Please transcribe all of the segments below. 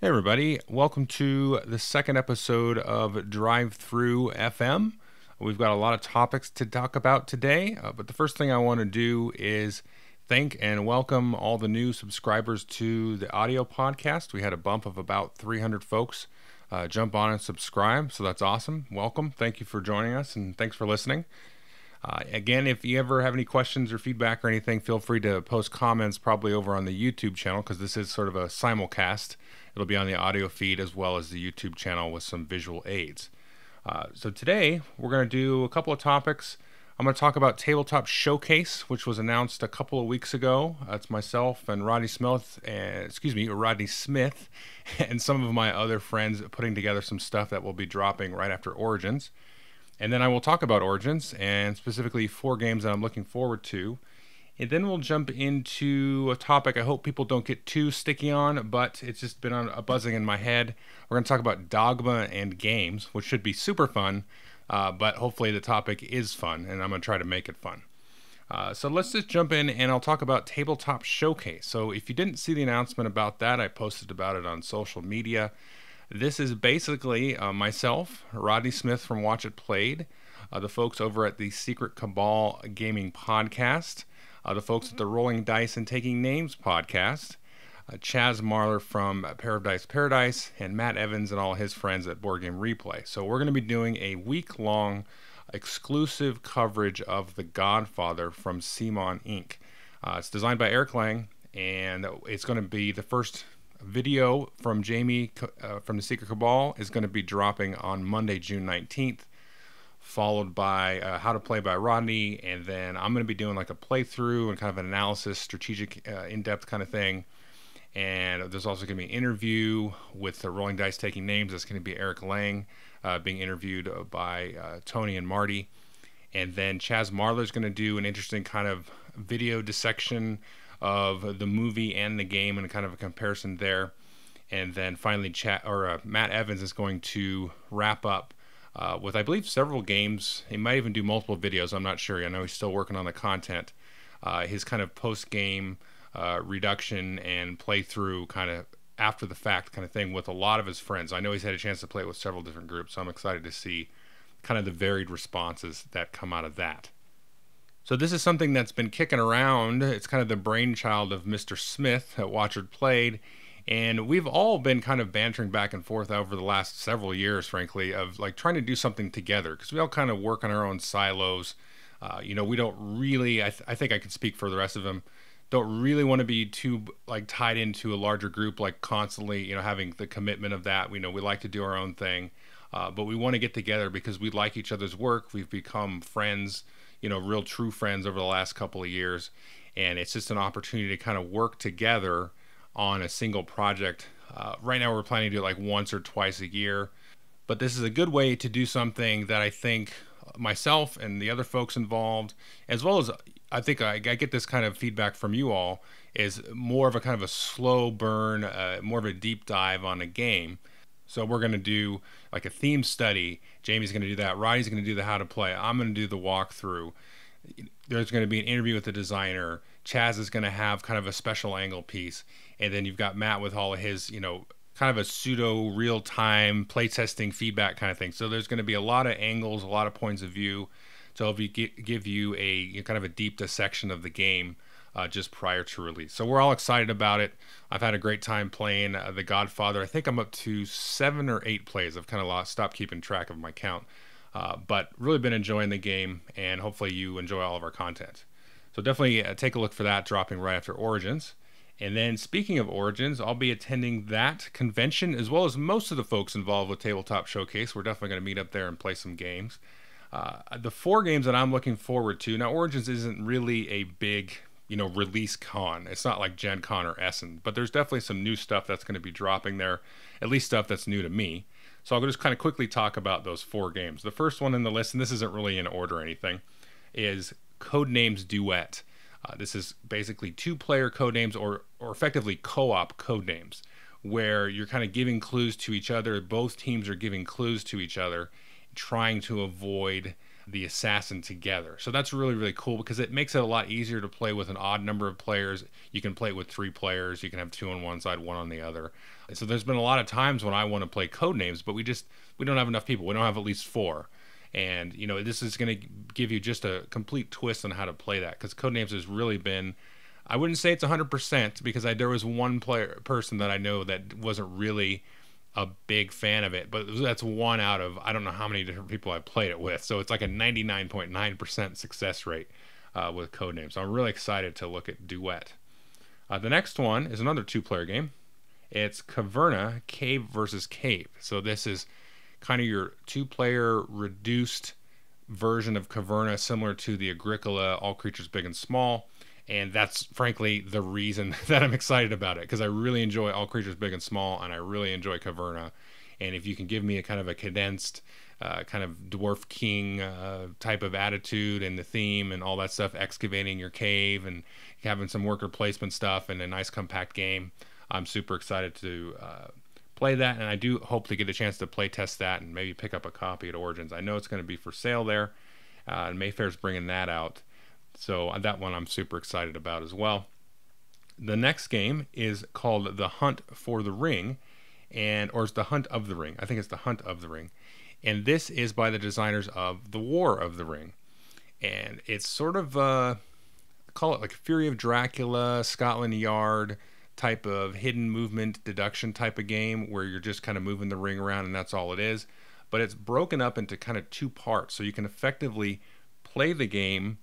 Hey everybody, welcome to the second episode of Drive Thru FM. We've got a lot of topics to talk about today, but the first thing I want to do is thank and welcome all the new subscribers to the audio podcast. We had a bump of about 300 folks jump on and subscribe, so that's awesome. Welcome, thank you for joining us, and thanks for listening. Again, if you ever have any questions or feedback or anything, feel free to post comments probably over on the YouTube channel, because this is sort of a simulcast. It'll be on the audio feed as well as the YouTube channel with some visual aids. So today we're going to do a couple of topics. I'm going to talk about Tabletop Showcase, which was announced a couple of weeks ago. It's myself and Rodney Smith, and some of my other friends putting together some stuff that will be dropping right after Origins. And then I will talk about Origins and specifically 4 games that I'm looking forward to. And then we'll jump into a topic I hope people don't get too sticky on, but it's just been on a buzzing in my head. We're going to talk about Dogma and games, which should be super fun, but hopefully the topic is fun, and I'm going to try to make it fun. So let's just jump in, and I'll talk about Tabletop Showcase. So if you didn't see the announcement about that, I posted about it on social media. This is basically myself, Rodney Smith from Watch It Played, the folks over at the Secret Cabal Gaming podcast, the folks at the Rolling Dice and Taking Names podcast, Chaz Marler from Paradise, and Matt Evans and all his friends at Board Game Replay. So we're going to be doing a week-long exclusive coverage of The Godfather from CMON Inc. It's designed by Eric Lang, and it's going to be the first video from Jamie from the Secret Cabal is going to be dropping on Monday, June 19th. Followed by How to Play by Rodney, and then I'm going to be doing like a playthrough and kind of an analysis, strategic, in-depth kind of thing. And there's also going to be an interview with the Rolling Dice Taking Names. That's going to be Eric Lang being interviewed by Tony and Marty. And then Chaz Marler is going to do an interesting kind of video dissection of the movie and the game and kind of a comparison there. And then finally, Matt Evans is going to wrap up with, I believe, several games. He might even do multiple videos. I'm not sure. I know he's still working on the content. His kind of post-game reduction and playthrough kind of after the fact kind of thing with a lot of his friends. I know he's had a chance to play it with several different groups, so I'm excited to see kind of the varied responses that come out of that. So this is something that's been kicking around. It's kind of the brainchild of Mr. Smith at Watch It Played. And we've all been kind of bantering back and forth over the last several years, frankly, of like trying to do something together, because we all kind of work on our own silos. We don't really, I think I can speak for the rest of them, don't really want to be too like tied into a larger group, like constantly, having the commitment of that. We like to do our own thing, but we want to get together because we like each other's work. We've become friends, real true friends over the last couple of years. And it's just an opportunity to kind of work together on a single project. Right now we're planning to do it like once or twice a year, but this is a good way to do something that I think myself and the other folks involved, as well as I think I get this kind of feedback from you all, is more of a kind of a slow burn, more of a deep dive on a game. So we're going to do like a theme study. Jamie's going to do that. Roddy's going to do the how to play. I'm going to do the walkthrough. There's going to be an interview with the designer. Chaz is going to have kind of a special angle piece. And then you've got Matt with all of his, kind of a pseudo real-time playtesting feedback kind of thing. So there's going to be a lot of angles, a lot of points of view to help you give you a kind of a deep dissection of the game just prior to release. So we're all excited about it. I've had a great time playing The Godfather. I think I'm up to 7 or 8 plays. I've kind of stopped keeping track of my count. But really been enjoying the game, and hopefully you enjoy all of our content. So definitely take a look for that dropping right after Origins. And then speaking of Origins, I'll be attending that convention as well as most of the folks involved with Tabletop Showcase. We're definitely going to meet up there and play some games. The 4 games that I'm looking forward to, now Origins isn't really a big, release con. It's not like Gen Con or Essen, but there's definitely some new stuff that's going to be dropping there, at least stuff that's new to me. So I'll just kind of quickly talk about those 4 games. The first one in the list, and this isn't really in order or anything, is Codenames Duet. This is basically 2-player codenames or effectively co-op codenames, where you're kind of giving clues to each other. Both teams are giving clues to each other, trying to avoid the assassin together. So that's really, really cool because it makes it a lot easier to play with an odd number of players. You can play it with 3 players. You can have 2 on one side, 1 on the other. So there's been a lot of times when I want to play Codenames, but we don't have enough people. We don't have at least 4. And, you know, this is going to give you just a complete twist on how to play that, because Codenames has really been, I wouldn't say it's 100%, because there was one person that I know that wasn't really a big fan of it, but that's 1 out of I don't know how many different people I played it with. So it's like a 99.9% success rate with Codenames. So I'm really excited to look at Duet. The next one is another 2-player game. It's Caverna, Cave versus Cave. So this is kind of your 2-player reduced version of Caverna, similar to the Agricola, All Creatures Big and Small. And that's frankly the reason that I'm excited about it, because I really enjoy All Creatures Big and Small, and I really enjoy Caverna. And if you can give me a kind of a condensed kind of Dwarf King type of attitude and the theme and all that stuff, excavating your cave and having some worker placement stuff and a nice compact game, I'm super excited to play that. And I do hope to get a chance to play test that and maybe pick up a copy at Origins. I know it's going to be for sale there, and Mayfair's bringing that out. So that one I'm super excited about as well. The next game is called The Hunt for the Ring, or it's The Hunt of the Ring. I think it's The Hunt of the Ring. And this is by the designers of The War of the Ring. And it's sort of, call it like Fury of Dracula, Scotland Yard type of hidden movement deduction type of game, where you're just kind of moving the ring around and that's all it is. But it's broken up into kind of 2 parts, so you can effectively play the game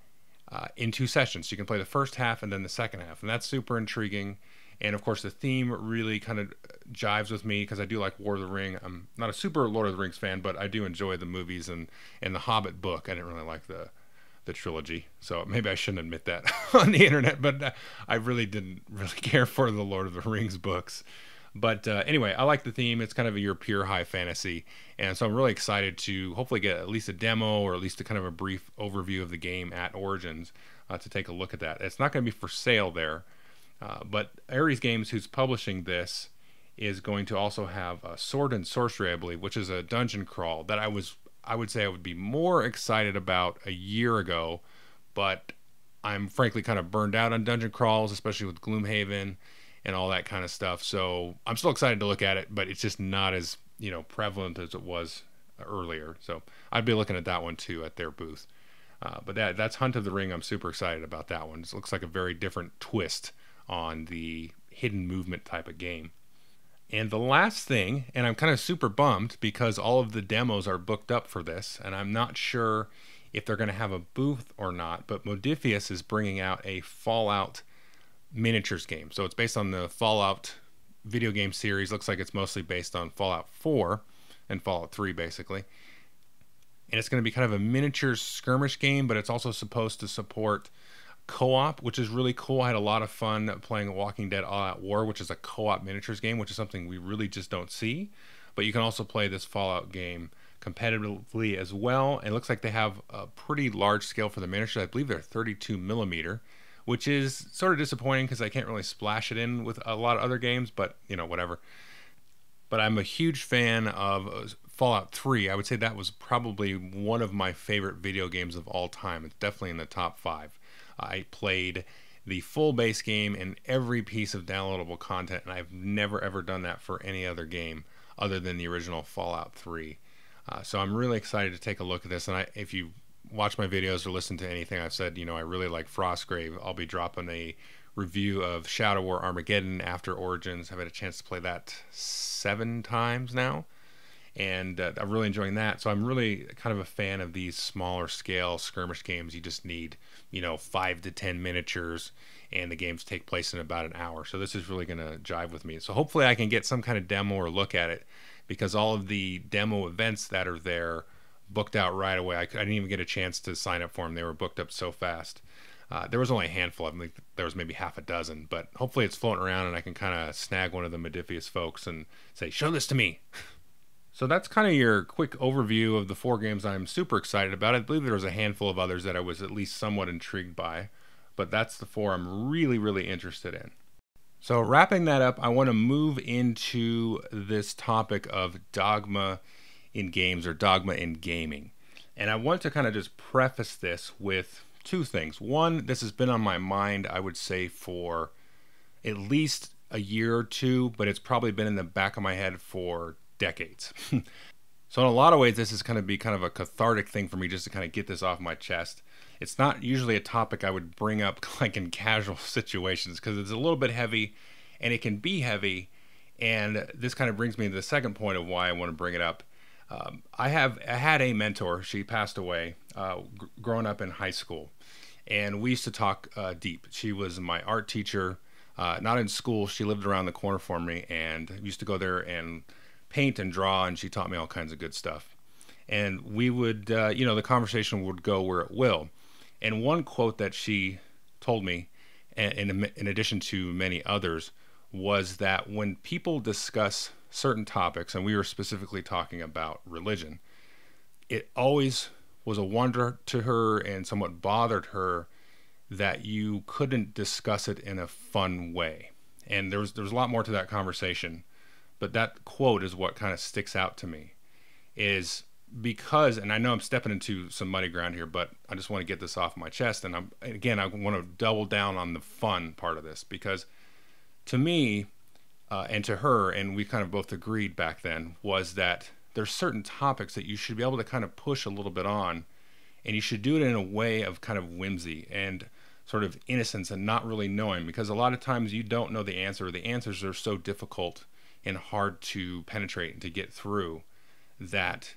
in 2 sessions. You can play the first half and then the second half, and that's super intriguing. And of course the theme really kind of jives with me, because I do like War of the Ring. I'm not a super Lord of the Rings fan, but I do enjoy the movies and the Hobbit book. I didn't really like the trilogy, so maybe I shouldn't admit that on the internet, but I really didn't really care for the Lord of the Rings books. But anyway, I like the theme. It's kind of your pure high fantasy. And so I'm really excited to hopefully get at least a demo, or at least a kind of a brief overview of the game at Origins to take a look at that. It's not going to be for sale there. But Ares Games, who's publishing this, is going to also have Sword and Sorcery, I believe, which is a dungeon crawl that I would say I would be more excited about a year ago. But I'm frankly kind of burned out on dungeon crawls, especially with Gloomhaven and all that kind of stuff. So I'm still excited to look at it, but it's just not as, you know, prevalent as it was earlier. So I'd be looking at that one too at their booth. But that's Hunt of the Ring. I'm super excited about that one. It looks like a very different twist on the hidden movement type of game. And the last thing, and I'm kind of super bummed because all of the demos are booked up for this, and I'm not sure if they're going to have a booth or not, but Modiphius is bringing out a Fallout miniatures game. So it's based on the Fallout video game series. Looks like it's mostly based on Fallout 4 and Fallout 3 basically. And it's going to be kind of a miniatures skirmish game, but it's also supposed to support co-op, which is really cool. I had a lot of fun playing Walking Dead All Out War, which is a co-op miniatures game, which is something we really just don't see. But you can also play this Fallout game competitively as well. And it looks like they have a pretty large scale for the miniatures. I believe they're 32 millimeter, which is sort of disappointing because I can't really splash it in with a lot of other games, but you know, whatever. But I'm a huge fan of Fallout 3. I would say that was probably one of my favorite video games of all time. It's definitely in the top 5. I played the full base game and every piece of downloadable content, and I've never ever done that for any other game other than the original Fallout 3. So I'm really excited to take a look at this. And if you watch my videos or listen to anything I've said, you know, I really like Frostgrave. I'll be dropping a review of Shadow War Armageddon after Origins. I've had a chance to play that 7 times now, and I'm really enjoying that. So I'm really kind of a fan of these smaller scale skirmish games. You just need, you know, 5 to 10 miniatures, and the games take place in about an hour. So this is really going to jive with me. So hopefully I can get some kind of demo or look at it, because all of the demo events that are there booked out right away. I didn't even get a chance to sign up for them. They were booked up so fast. There was only a handful of them. There was maybe half a dozen, but hopefully it's floating around and I can kind of snag one of the Modiphius folks and say, show this to me. So that's kind of your quick overview of the 4 games I'm super excited about. I believe there was a handful of others that I was at least somewhat intrigued by, but that's the 4 I'm really, really interested in. So wrapping that up, I want to move into this topic of Dogma in games, or Dogma in gaming. And I want to kind of just preface this with two things. One, this has been on my mind, I would say, for at least a year or two, but it's probably been in the back of my head for decades. So in a lot of ways, this is going to be kind of a cathartic thing for me just to kind of get this off my chest. It's not usually a topic I would bring up like in casual situations because it's a little bit heavy and it can be heavy. And this kind of brings me to the second point of why I want to bring it up. I had a mentor. She passed away growing up in high school. And we used to talk deep. She was my art teacher, not in school. She lived around the corner from me and used to go there and paint and draw, and she taught me all kinds of good stuff. And we would, the conversation would go where it will. And one quote that she told me, in addition to many others, was that when people discuss certain topics, and we were specifically talking about religion, it always was a wonder to her and somewhat bothered her that you couldn't discuss it in a fun way. And there was a lot more to that conversation. But that quote is what kind of sticks out to me, is because, and I know I'm stepping into some muddy ground here, but I just want to get this off my chest. And I want to double down on the fun part of this, because to me and to her, and we kind of both agreed back then, was that there's certain topics that you should be able to kind of push a little bit on, and you should do it in a way of kind of whimsy and sort of innocence and not really knowing, because a lot of times you don't know the answer, or the answers are so difficult and hard to penetrate and to get through, that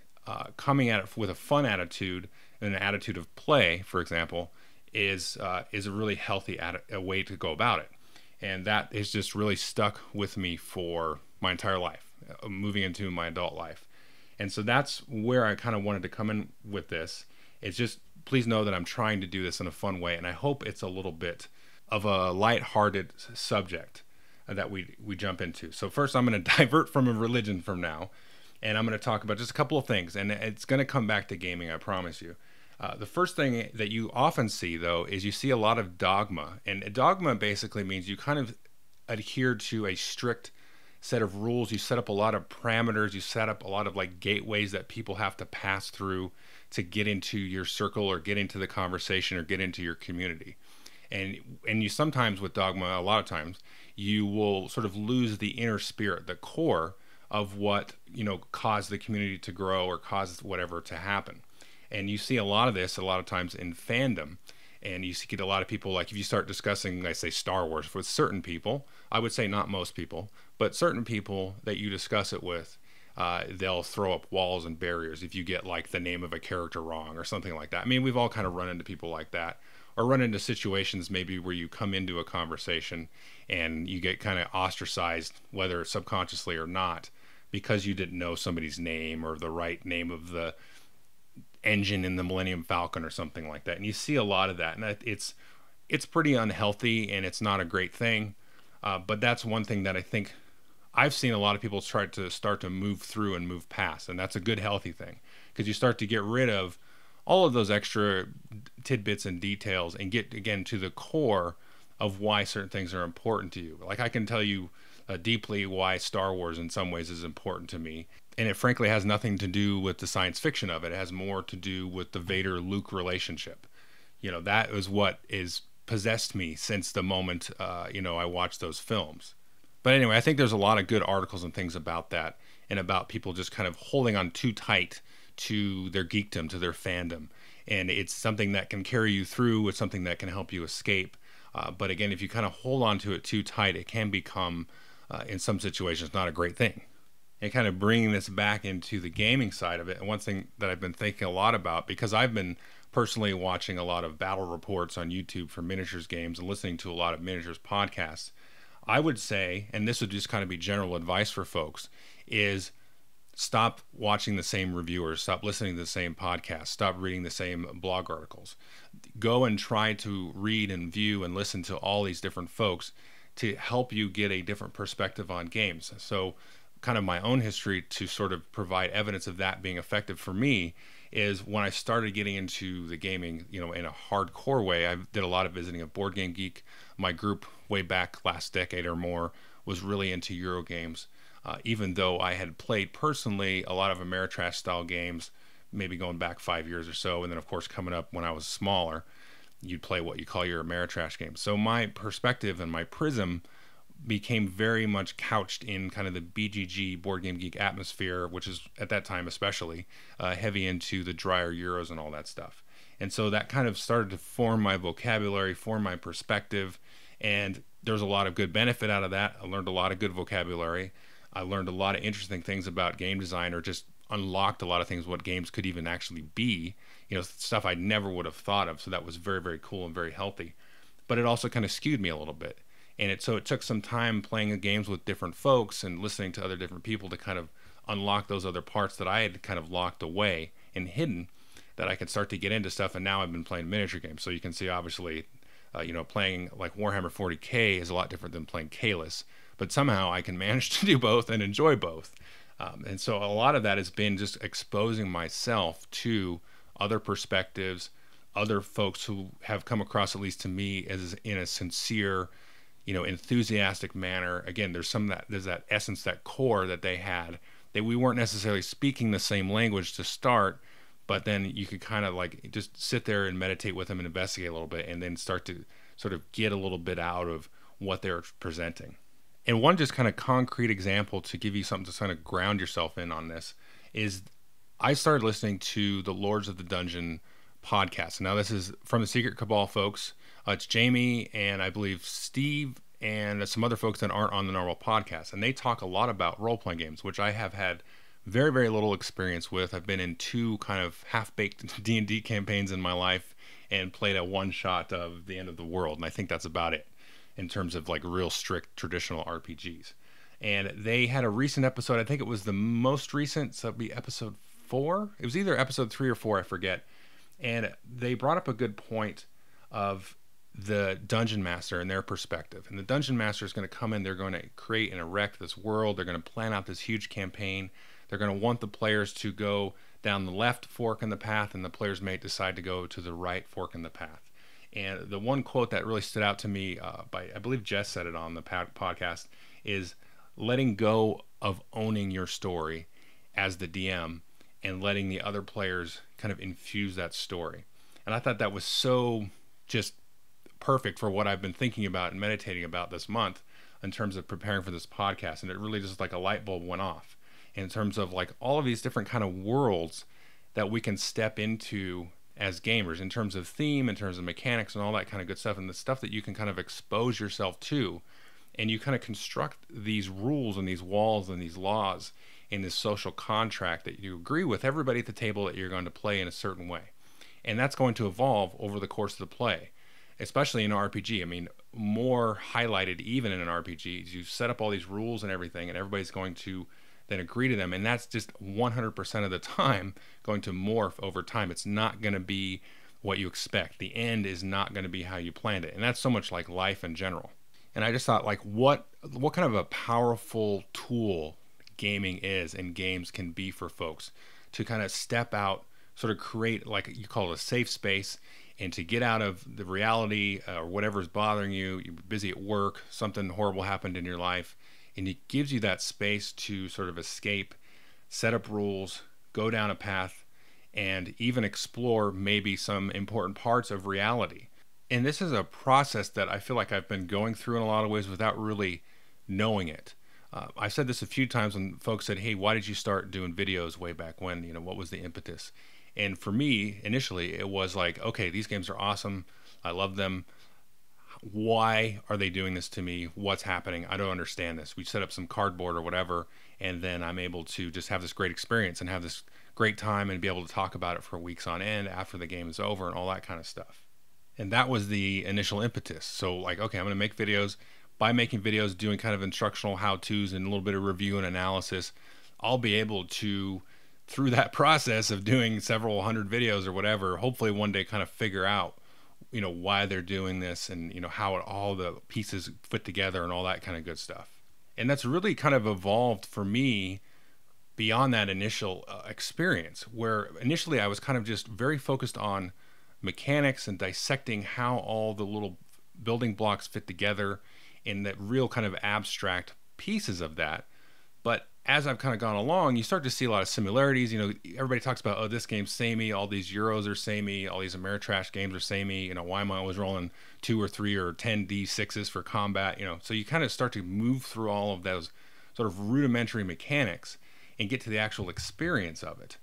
coming at it with a fun attitude and an attitude of play, for example, is a really healthy a way to go about it. And that is just really stuck with me for my entire life, moving into my adult life. And so that's where I kind of wanted to come in with this. It's just, please know that I'm trying to do this in a fun way, and I hope it's a little bit of a lighthearted subject that we jump into. So first, I'm going to divert from a religion from now, and I'm going to talk about just a couple of things, and it's going to come back to gaming, I promise you. The first thing that you often see, though, is you see a lot of dogma, and dogma basically means you kind of adhere to a strict set of rules. You set up a lot of parameters. You set up a lot of like gateways that people have to pass through to get into your circle or get into the conversation or get into your community. And you sometimes with dogma, a lot of times, you will sort of lose the inner spirit, the core of what, caused the community to grow or caused whatever to happen. And you see a lot of this a lot of times in fandom. And you get a lot of people, like if you start discussing, I say Star Wars with certain people, I would say not most people, but certain people that you discuss it with, they'll throw up walls and barriers if you get like the name of a character wrong or something like that. I mean, we've all kind of run into people like that, or run into situations maybe where you come into a conversation and you get kind of ostracized, whether subconsciously or not, because you didn't know somebody's name or the right name of the engine in the Millennium Falcon or something like that. And you see a lot of that, and it's pretty unhealthy, and it's not a great thing. But that's one thing that I think I've seen a lot of people try to start to move through and move past, and that's a good, healthy thing, because you start to get rid of all of those extra tidbits and details and get, again, to the core of why certain things are important to you. Like I can tell you deeply why Star Wars in some ways is important to me. And it frankly has nothing to do with the science fiction of it. It has more to do with the Vader-Luke relationship. That is what is possessed me since the moment, I watched those films. But anyway, I think there's a lot of good articles and things about that, and about people just kind of holding on too tight to their geekdom, to their fandom. And it's something that can carry you through. It's something that can help you escape. But again, if you kind of hold on to it too tight, it can become, in some situations, not a great thing. And kind of bringing this back into the gaming side of it, and one thing that I've been thinking a lot about, because I've been personally watching a lot of battle reports on YouTube for miniatures games and listening to a lot of miniatures podcasts, I would say, and this would just kind of be general advice for folks, is stop watching the same reviewers, stop listening to the same podcasts, stop reading the same blog articles. Go and try to read and view and listen to all these different folks to help you get a different perspective on games. So kind of my own history to sort of provide evidence of that being effective for me is when I started getting into the gaming, in a hardcore way. I did a lot of visiting of Board Game Geek. My group way back last decade or more was really into Euro games, even though I had played personally a lot of Ameritrash style games maybe going back 5 years or so. And then, of course, coming up when I was smaller, you'd play what you call your Ameritrash games. So my perspective and my prism became very much couched in kind of the BGG, Board Game Geek atmosphere, which is at that time especially heavy into the drier Euros and all that stuff. And so that kind of started to form my vocabulary, form my perspective, and there's a lot of good benefit out of that. I learned a lot of good vocabulary. I learned a lot of interesting things about game design, or just unlocked a lot of things what games could even actually be, stuff I never would have thought of. So that was very, very cool and very healthy. But it also kind of skewed me a little bit. And so it took some time playing games with different folks and listening to other different people to kind of unlock those other parts that I had kind of locked away and hidden, that I could start to get into stuff. And now I've been playing miniature games. So you can see, obviously, playing like Warhammer 40K is a lot different than playing Kalis. But somehow I can manage to do both and enjoy both. And so a lot of that has been just exposing myself to other perspectives, other folks who have come across, at least to me, as in a sincere, enthusiastic manner. Again, there's that essence, that core that they had, that we weren't necessarily speaking the same language to start, but then you could kind of like just sit there and meditate with them and investigate a little bit, and then start to sort of get a little bit out of what they're presenting. And one just kind of concrete example to give you something to kind of ground yourself in on this is I started listening to the Lords of the Dungeon podcast. Now, this is from the Secret Cabal folks. It's Jamie and I believe Steve and some other folks that aren't on the normal podcast. And they talk a lot about role-playing games, which I have had very, very little experience with. I've been in 2 kind of half-baked D&D campaigns in my life and played a one-shot of The End of the World. And I think that's about it in terms of like real strict traditional RPGs. And they had a recent episode, I think it was the most recent, so it'd be episode 4. It was either episode 3 or 4, I forget. And they brought up a good point of the Dungeon Master and their perspective. And the Dungeon Master is going to come in, they're going to create and erect this world, they're going to plan out this huge campaign, they're going to want the players to go down the left fork in the path, and the players may decide to go to the right fork in the path. And the one quote that really stood out to me, by I believe Jess said it on the podcast, is letting go of owning your story as the DM and letting the other players kind of infuse that story. And I thought that was so just perfect for what I've been thinking about and meditating about this month in terms of preparing for this podcast. And it really just like a light bulb went off in terms of like all of these different kind of worlds that we can step into as gamers, in terms of theme, in terms of mechanics and all that kind of good stuff, and the stuff that you can kind of expose yourself to, and you kind of construct these rules and these walls and these laws in this social contract that you agree with everybody at the table that you're going to play in a certain way. And that's going to evolve over the course of the play, especially in an RPG. I mean, more highlighted even in an RPG is you set up all these rules and everything, and everybody's going to then agree to them, and that's just 100% of the time going to morph over time. It's not going to be what you expect. The end is not going to be how you planned it, and that's so much like life in general. And I just thought, like, what kind of a powerful tool gaming is and games can be for folks to kind of step out, sort of create, like you call it, a safe space, and to get out of the reality or whatever is bothering you. You're busy at work, something horrible happened in your life, and it gives you that space to sort of escape, set up rules, go down a path, and even explore maybe some important parts of reality. And this is a process that I feel like I've been going through in a lot of ways without really knowing it. I've said this a few times when folks said, hey, why did you start doing videos way back when? What was the impetus? And for me, initially, it was like, okay, these games are awesome. I love them. Why are they doing this to me? What's happening? I don't understand this. We set up some cardboard or whatever, and then I'm able to just have this great experience and have this great time and be able to talk about it for weeks on end after the game is over and all that kind of stuff. And that was the initial impetus. So like, okay, I'm going to make videos. By making videos, doing kind of instructional how-tos and a little bit of review and analysis, I'll be able to, through that process of doing several hundred videos or whatever, hopefully one day kind of figure out why they're doing this and how all the pieces fit together and all that kind of good stuff. And that's really kind of evolved for me beyond that initial experience, where initially I was kind of just very focused on mechanics and dissecting how all the little building blocks fit together in that real kind of abstract pieces of that. But as I've kind of gone along, you start to see a lot of similarities. You know, everybody talks about, oh, this game's samey, all these Euros are samey, all these Ameritrash games are samey. You know, why am I always rolling 2 or 3 or 10 D6s for combat? You know, so you kind of start to move through all of those sort of rudimentary mechanics and get to the actual experience of it.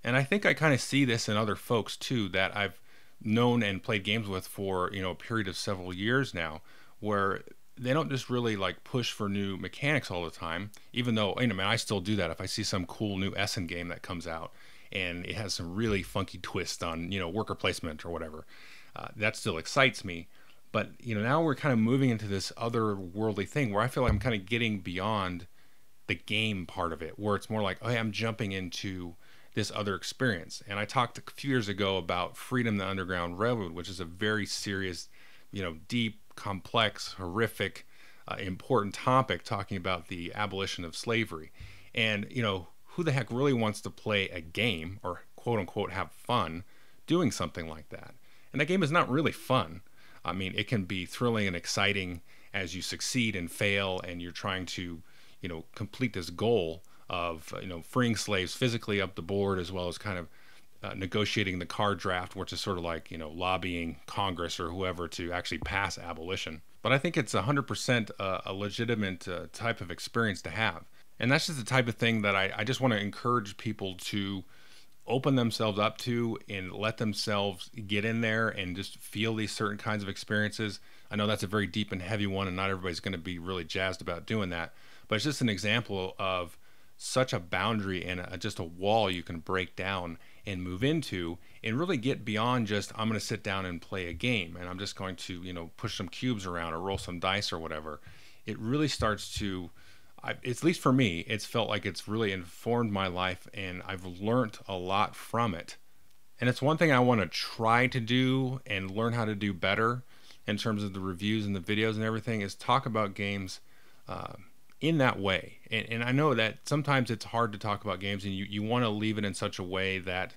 And I think I kind of see this in other folks too that I've known and played games with for, you know, a period of several years now, where they don't just really like push for new mechanics all the time, even though, you know, man, I still do that. If I see some cool new Essen game that comes out and it has some really funky twist on, you know, worker placement or whatever, that still excites me. But, you know, now we're kind of moving into this otherworldly thing where I feel like I'm kind of getting beyond the game part of it, where it's more like, oh, hey, I'm jumping into this other experience. And I talked a few years ago about Freedom, the Underground Railroad, which is a very serious, you know, deep, complex, horrific, important topic, talking about the abolition of slavery. And, you know, who the heck really wants to play a game or quote unquote have fun doing something like that? And that game is not really fun. I mean, it can be thrilling and exciting as you succeed and fail and you're trying to, you know, complete this goal of, you know, freeing slaves physically up the board, as well as kind of negotiating the card draft, which is sort of like, you know, lobbying Congress or whoever to actually pass abolition. But I think it's 100% a legitimate type of experience to have. And that's just the type of thing that I just want to encourage people to open themselves up to and let themselves get in there and just feel these certain kinds of experiences. I know that's a very deep and heavy one, and not everybody's going to be really jazzed about doing that. But it's just an example of such a boundary and just a wall you can break down and move into and really get beyond just, I'm going to sit down and play a game and I'm just going to, you know, push some cubes around or roll some dice or whatever. It really starts to, at least for me, it's felt like it's really informed my life and I've learned a lot from it. And it's one thing I want to try to do and learn how to do better in terms of the reviews and the videos and everything, is talk about games in that way. And I know that sometimes it's hard to talk about games and you want to leave it in such a way that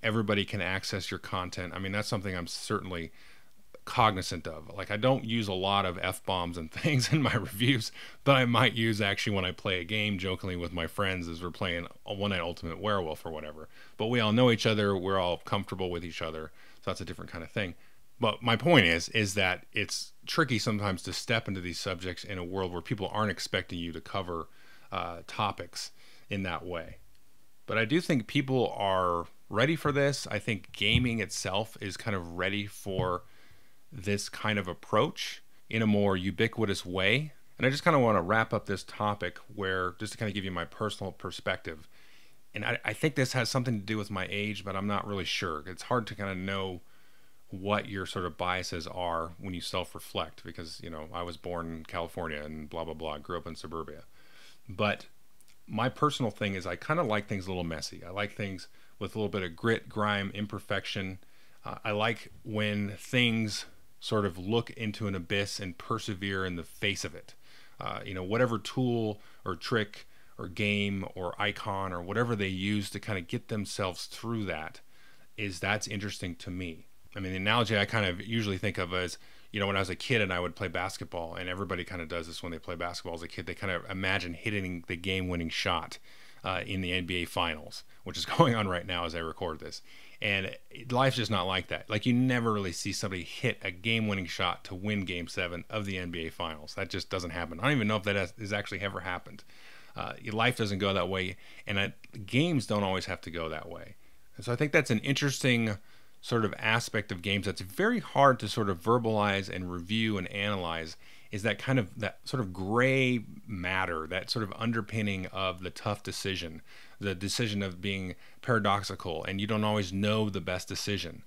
everybody can access your content. I mean, that's something I'm certainly cognizant of. Like, I don't use a lot of F-bombs and things in my reviews, but I might use actually when I play a game jokingly with my friends as we're playing a One Night Ultimate Werewolf or whatever. But we all know each other, we're all comfortable with each other, so that's a different kind of thing. But my point is that it's tricky sometimes to step into these subjects in a world where people aren't expecting you to cover topics in that way. But I do think people are ready for this. I think gaming itself is kind of ready for this kind of approach in a more ubiquitous way. And I just kind of want to wrap up this topic where, just to kind of give you my personal perspective. And I think this has something to do with my age, but I'm not really sure. It's hard to kind of know what your sort of biases are when you self-reflect, because, you know, I was born in California and blah, blah, blah, grew up in suburbia. But my personal thing is I kind of like things a little messy. I like things with a little bit of grit, grime, imperfection. I like when things sort of look into an abyss and persevere in the face of it. You know, whatever tool or trick or game or icon or whatever they use to kind of get themselves through that's interesting to me. I mean, the analogy I kind of usually think of as, you know, when I was a kid and I would play basketball, and everybody kind of does this when they play basketball as a kid, they kind of imagine hitting the game-winning shot in the NBA Finals, which is going on right now as I record this. And life's just not like that. Like, you never really see somebody hit a game-winning shot to win Game 7 of the NBA Finals. That just doesn't happen. I don't even know if that has actually ever happened. Life doesn't go that way, and games don't always have to go that way. And so I think that's an interesting sort of aspect of games that's very hard to sort of verbalize and review and analyze, is that kind of that sort of gray matter, that sort of underpinning of the tough decision, the decision of being paradoxical, and you don't always know the best decision.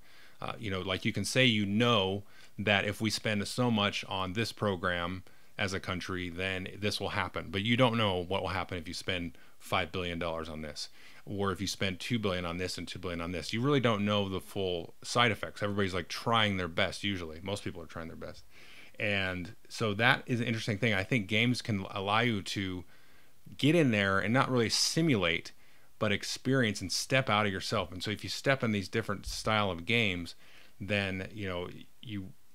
You know, like you can say, you know, that if we spend so much on this program as a country, then this will happen. But you don't know what will happen if you spend $5 billion on this, or if you spend $2 billion on this and $2 billion on this. You really don't know the full side effects. Everybody's like trying their best. Usually, most people are trying their best. And so that is an interesting thing. I think games can allow you to get in there and not really simulate, but experience and step out of yourself. And so if you step in these different style of games, then, you know,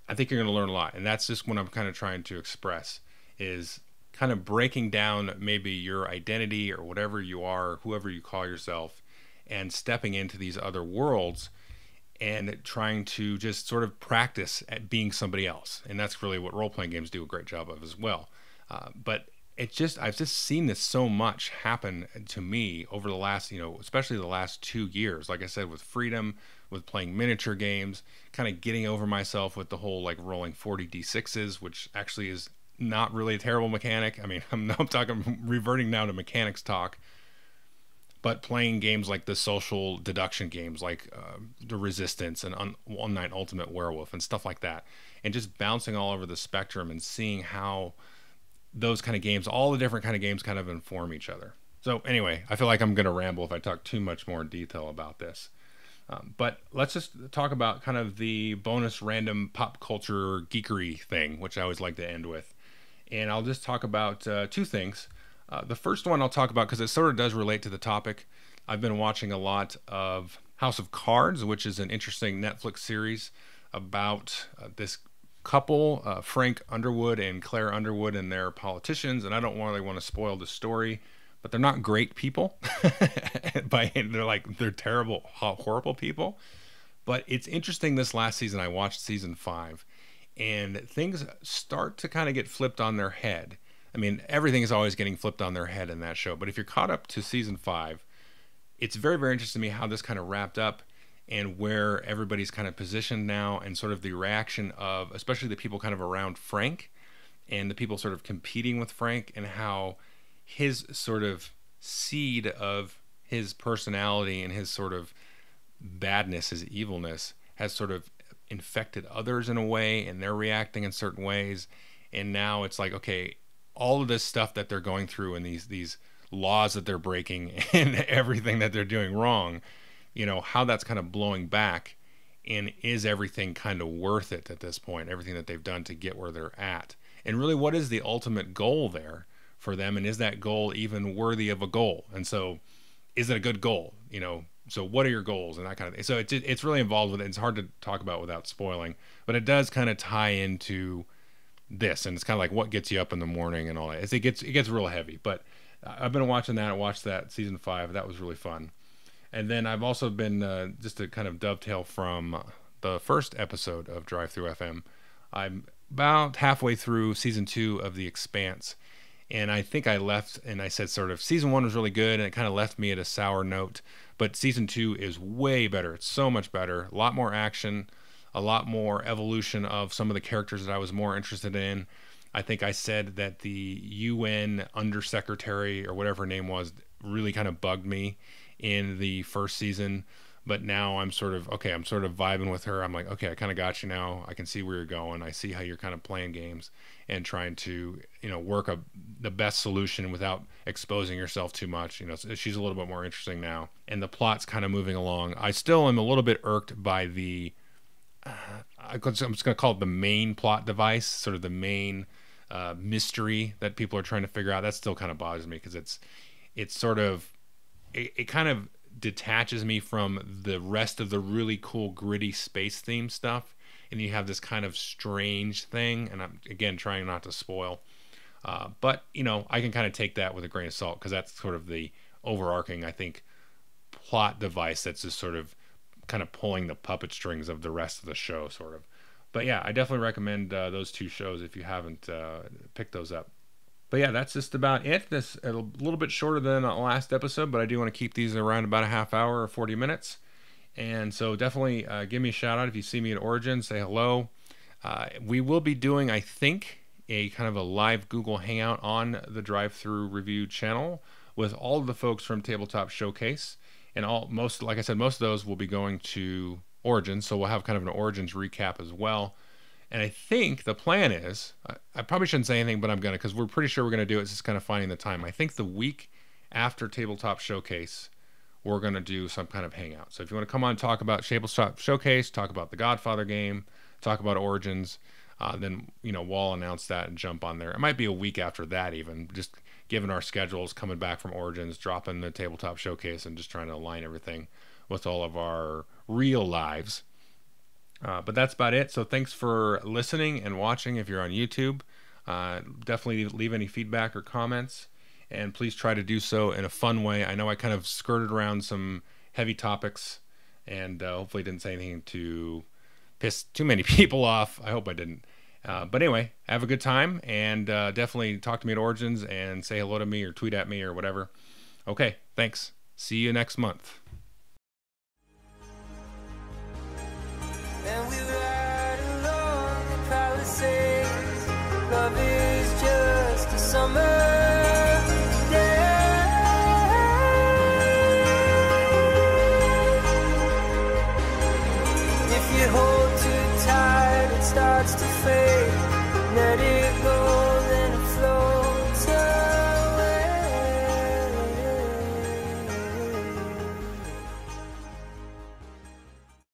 I think you're going to learn a lot. And that's just what I'm kind of trying to express, is kind of breaking down maybe your identity or whatever you are, whoever you call yourself, and stepping into these other worlds and trying to just sort of practice at being somebody else. And that's really what role-playing games do a great job of as well. But I've just seen this so much happen to me over the last, especially the last 2 years. Like I said, with Freedom, with playing miniature games, kind of getting over myself with the whole like rolling 40d6s, which actually is not really a terrible mechanic. I mean, I'm talking reverting now to mechanics talk. But playing games like the social deduction games, like the Resistance and One Night Ultimate Werewolf and stuff like that, and just bouncing all over the spectrum and seeing how those kind of games, all the different kind of games, kind of inform each other. So anyway, I feel like I'm going to ramble if I talk too much more in detail about this. But let's just talk about kind of the bonus random pop culture geekery thing, which I always like to end with. And I'll just talk about two things. The first one I'll talk about, because it sort of does relate to the topic. I've been watching a lot of House of Cards, which is an interesting Netflix series about this couple, Frank Underwood and Claire Underwood, and they're politicians. And I don't really want to spoil the story, but they're not great people. They're terrible, horrible people. But it's interesting. This last season, I watched season 5, and things start to kind of get flipped on their head. I mean, everything is always getting flipped on their head in that show. But if you're caught up to season 5, it's very, very interesting to me how this kind of wrapped up and where everybody's kind of positioned now, and sort of the reaction of, especially the people kind of around Frank and the people sort of competing with Frank, and how his sort of seed of his personality and his sort of badness, his evilness, has sort of infected others in a way, and they're reacting in certain ways. And now it's like, okay, all of this stuff that they're going through, and these laws that they're breaking and everything that they're doing wrong, how that's kind of blowing back, and is everything kind of worth it at this point, everything that they've done to get where they're at, and really what is the ultimate goal there for them, and is that goal even worthy of a goal? And so is it a good goal? So what are your goals and that kind of thing? So it's really involved with it. It's hard to talk about without spoiling, but it does kind of tie into this, and it's kind of like what gets you up in the morning and all that. It gets real heavy, but I've been watching that. I watched that season 5. That was really fun. And then I've also been just to kind of dovetail from the first episode of Drive Thru FM. I'm about halfway through season 2 of The Expanse, and I think I left and I said sort of season 1 was really good, and it kind of left me at a sour note. But season 2 is way better. It's so much better. A lot more action, a lot more evolution of some of the characters that I was more interested in. I think I said that the UN undersecretary, or whatever her name was, really kind of bugged me in the first season. But now I'm sort of vibing with her. I'm like, okay, I kind of got you now. I can see where you're going. I see how you're kind of playing games and trying to, work the best solution without exposing yourself too much. She's a little bit more interesting now, and the plot's kind of moving along. I still am a little bit irked by the I'm just going to call it the main plot device, sort of the main mystery that people are trying to figure out. That still kind of bothers me, because it's sort of, it kind of detaches me from the rest of the really cool gritty space theme stuff, and you have this kind of strange thing, and I'm again trying not to spoil, but I can kind of take that with a grain of salt, because that's sort of the overarching, I think, plot device that's just sort of kind of pulling the puppet strings of the rest of the show, sort of. But yeah, I definitely recommend those 2 shows if you haven't picked those up. But yeah, that's just about it. This a little bit shorter than the last episode, but I do want to keep these around about a half hour or 40 minutes. And so definitely give me a shout out if you see me at Origin. Say hello. We will be doing, I think, a kind of a live Google Hangout on the Drive Thru Review channel with all of the folks from Tabletop Showcase. And like I said, most of those will be going to Origins, so we'll have kind of an Origins recap as well. And I think the plan is, I probably shouldn't say anything, but I'm going to, because we're pretty sure we're going to do it. It's just kind of finding the time. I think the week after Tabletop Showcase, we're going to do some kind of hangout. So if you want to come on and talk about Tabletop Showcase, talk about the Godfather game, talk about Origins, then, we'll announce that and jump on there. It might be a week after that even, just given our schedules, coming back from Origins, dropping the Tabletop Showcase, and just trying to align everything with all of our real lives. But that's about it. So thanks for listening and watching if you're on YouTube. Definitely leave any feedback or comments, and please try to do so in a fun way. I know I kind of skirted around some heavy topics, and hopefully didn't say anything to piss too many people off. I hope I didn't. But anyway, have a good time, and definitely talk to me at Origins and say hello to me or tweet at me or whatever. Okay, thanks. See you next month. And we ride along the Palisades. Love is just a summer day. If you hold too tight, it starts to fade. Let it go.